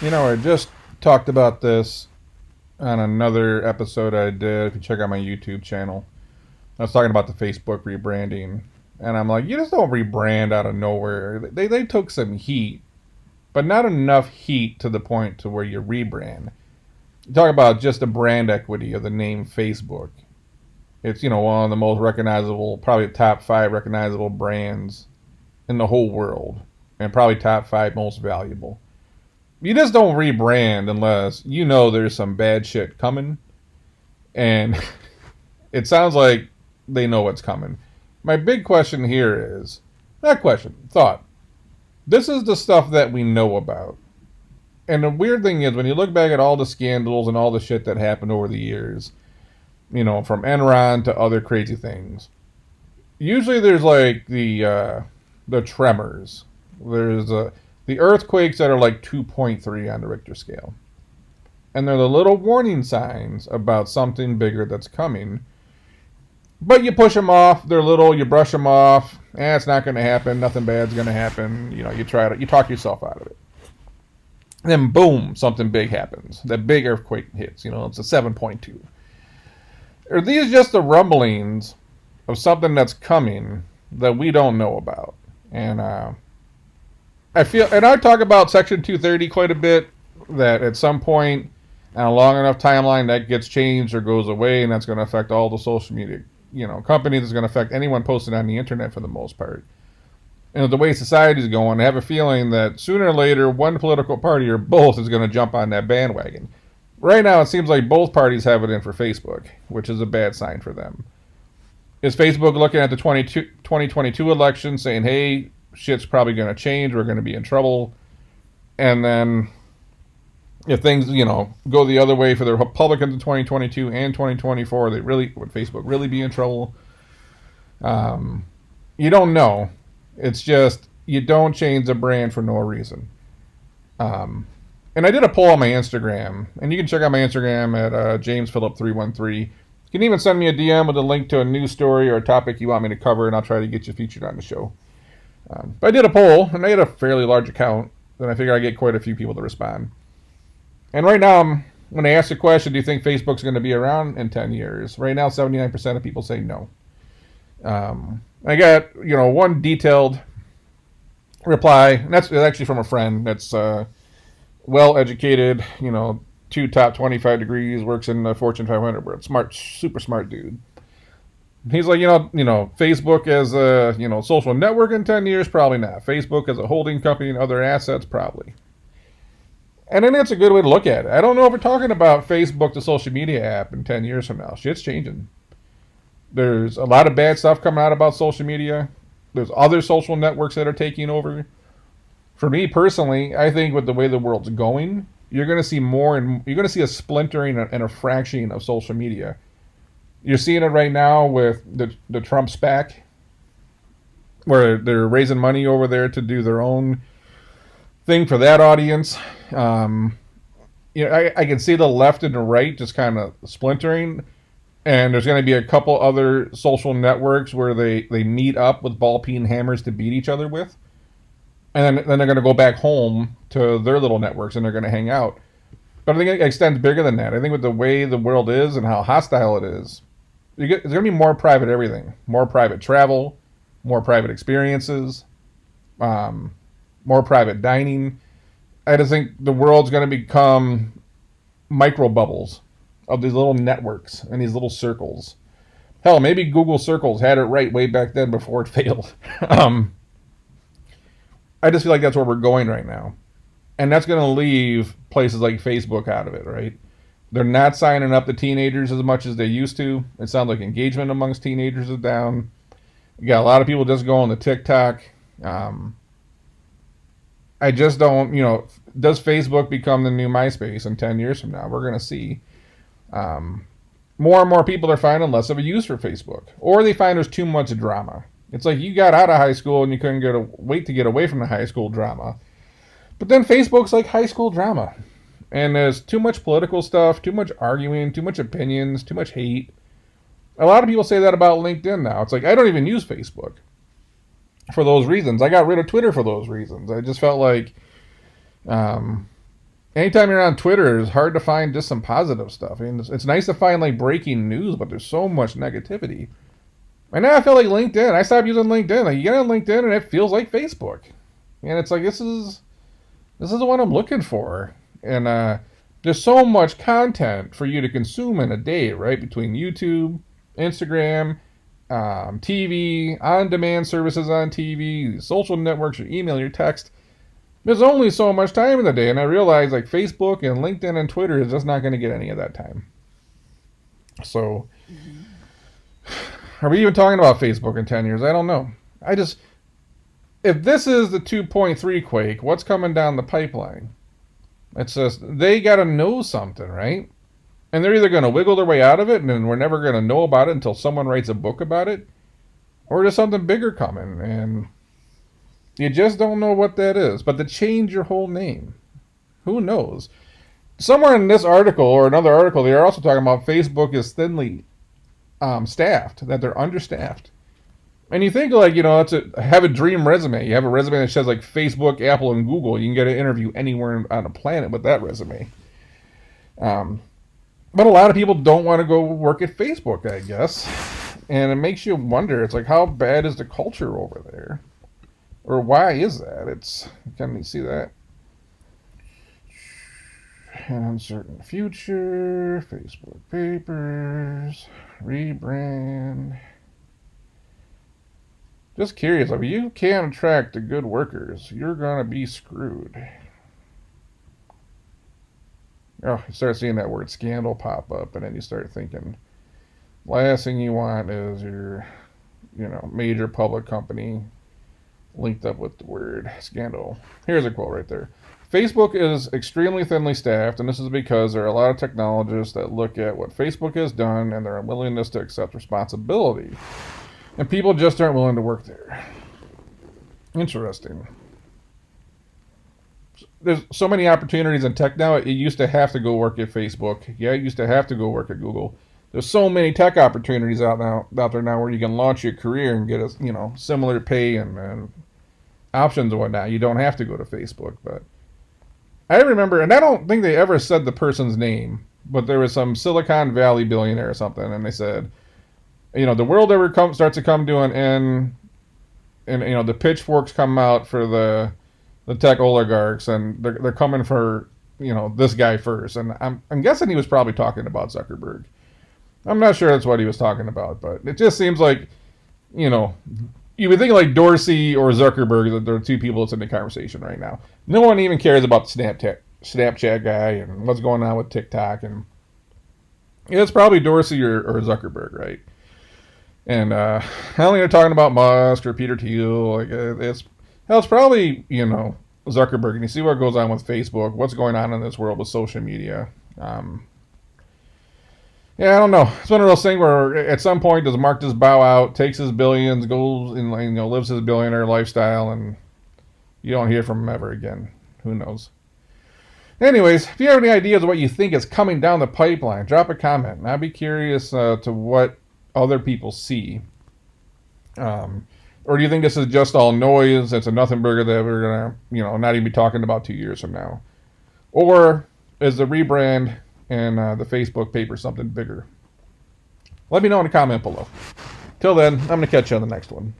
I just talked about this on another episode I did. If you check out my YouTube channel, I was talking about the Facebook rebranding, and I'm like, you just don't rebrand out of nowhere. They took some heat, but not enough heat to the point to where you rebrand. You talk about just the brand equity of the name Facebook. It's one of the most recognizable, probably top five recognizable brands in the whole world, and probably top five most valuable. You just don't rebrand unless you know there's some bad shit coming, and it sounds like they know what's coming. My big question here is not question, thought. This is the stuff that we know about. And the weird thing is, when you look back at all the scandals and all the shit that happened over the years, from Enron to other crazy things, usually there's like the tremors. There's the earthquakes that are like 2.3 on the Richter scale. And they're the little warning signs about something bigger that's coming. But you push them off. They're little. You brush them off. It's not going to happen. Nothing bad's going to happen. You try to you talk yourself out of it. And then boom, something big happens. That big earthquake hits. It's a 7.2. Are these just the rumblings of something that's coming that we don't know about? And I talk about Section 230 quite a bit. That at some point, on a long enough timeline, that gets changed or goes away, and that's going to affect all the social media, companies. It's going to affect anyone posting on the internet for the most part. And the way society is going, I have a feeling that sooner or later, one political party or both is going to jump on that bandwagon. Right now, it seems like both parties have it in for Facebook, which is a bad sign for them. Is Facebook looking at the 2022 election saying, hey, shit's probably going to change, we're going to be in trouble? And then if things, go the other way for the Republicans in 2022 and 2024, would Facebook really be in trouble? You don't know. It's just you don't change the brand for no reason. And I did a poll on my Instagram, and you can check out my Instagram at JamesPhillip313. You can even send me a DM with a link to a news story or a topic you want me to cover, and I'll try to get you featured on the show. But I did a poll, and I had a fairly large account, and I figure I get quite a few people to respond. And right now, when I ask the question, do you think Facebook's going to be around in 10 years? Right now, 79% of people say no. I got, one detailed reply, and that's actually from a friend that's well-educated, two top 25 degrees, works in the Fortune 500, but smart, super smart dude. He's like, Facebook as a, social network in 10 years, probably not. Facebook as a holding company and other assets, probably. And I think that's a good way to look at it. I don't know if we're talking about Facebook, the social media app, in 10 years from now. Shit's changing. There's a lot of bad stuff coming out about social media. There's other social networks that are taking over. For me personally, I think with the way the world's going, you're going to see you're going to see a splintering and a fracturing of social media. You're seeing it right now with the Trump SPAC, where they're raising money over there to do their own thing for that audience. I can see the left and the right just kind of splintering, and there's going to be a couple other social networks where they meet up with ball peen hammers to beat each other with, and then they're going to go back home to their little networks and they're going to hang out. But I think it extends bigger than that. I think with the way the world is and how hostile it is, there's going to be more private everything, more private travel, more private experiences, more private dining. I just think the world's going to become micro bubbles of these little networks and these little circles. Hell, maybe Google Circles had it right way back then before it failed. I just feel like that's where we're going right now. And that's going to leave places like Facebook out of it, right? They're not signing up the teenagers as much as they used to. It sounds like engagement amongst teenagers is down. You got a lot of people just going to TikTok. I just don't, does Facebook become the new MySpace in 10 years from now? We're going to see. More and more people are finding less of a use for Facebook. Or they find there's too much drama. It's like you got out of high school and you couldn't wait to get away from the high school drama. But then Facebook's like high school drama. And there's too much political stuff, too much arguing, too much opinions, too much hate. A lot of people say that about LinkedIn now. It's like, I don't even use Facebook for those reasons. I got rid of Twitter for those reasons. I just felt like anytime you're on Twitter, it's hard to find just some positive stuff. I mean, it's nice to find like breaking news, but there's so much negativity. And now I feel like LinkedIn. I stopped using LinkedIn. Like, you get on LinkedIn and it feels like Facebook, and it's like this is what I'm looking for. And there's so much content for you to consume in a day, right? Between YouTube, Instagram, TV, on-demand services on TV, social networks, your email, your text. There's only so much time in the day, and I realize like Facebook and LinkedIn and Twitter is just not going to get any of that time. So, are we even talking about Facebook in 10 years? I don't know. If this is the 2.3 quake, what's coming down the pipeline? It's just, they got to know something, right? And they're either going to wiggle their way out of it, and we're never going to know about it until someone writes a book about it, or there's something bigger coming, and you just don't know what that is. But to change your whole name, who knows? Somewhere in this article or another article, they are also talking about Facebook is thinly staffed, that they're understaffed. And you think like, have a dream resume. You have a resume that says like Facebook, Apple, and Google. You can get an interview anywhere on the planet with that resume. But a lot of people don't want to go work at Facebook, I guess. And it makes you wonder, it's like, how bad is the culture over there? Or why is that? Can you see that? An uncertain future, Facebook papers, rebrand. Just curious, if you can't attract the good workers, you're going to be screwed. Oh, you start seeing that word scandal pop up, and then you start thinking, last thing you want is your, major public company linked up with the word scandal. Here's a quote right there. Facebook is extremely thinly staffed, and this is because there are a lot of technologists that look at what Facebook has done and their unwillingness to accept responsibility. And people just aren't willing to work there. Interesting. There's so many opportunities in tech now. You used to have to go work at Facebook. Yeah, you used to have to go work at Google. There's so many tech opportunities out there now where you can launch your career and get similar pay and options and whatnot. You don't have to go to Facebook. But I remember, and I don't think they ever said the person's name, but there was some Silicon Valley billionaire or something, and they said, the world ever starts to come to an end, and the pitchforks come out for the tech oligarchs, and they're coming for this guy first. And I'm guessing he was probably talking about Zuckerberg. I'm not sure that's what he was talking about, but it just seems like you would think like Dorsey or Zuckerberg, that they're two people that's in the conversation right now. No one even cares about the Snapchat guy and what's going on with TikTok, and it's probably Dorsey or Zuckerberg, right? And I don't think they're talking about Musk or Peter Thiel. Like it's probably Zuckerberg. And you see what goes on with Facebook, what's going on in this world with social media. Yeah, I don't know. It's one of those things where at some point does Mark just bow out, takes his billions, goes and lives his billionaire lifestyle, and you don't hear from him ever again. Who knows? Anyways, if you have any ideas of what you think is coming down the pipeline, drop a comment. And I'd be curious to what other people see. Or do you think this is just all noise? It's a nothing burger that we're gonna, not even be talking about 2 years from now? Or is the rebrand and the Facebook paper something bigger? Let me know in the comment below. Till then, I'm gonna catch you on the next one.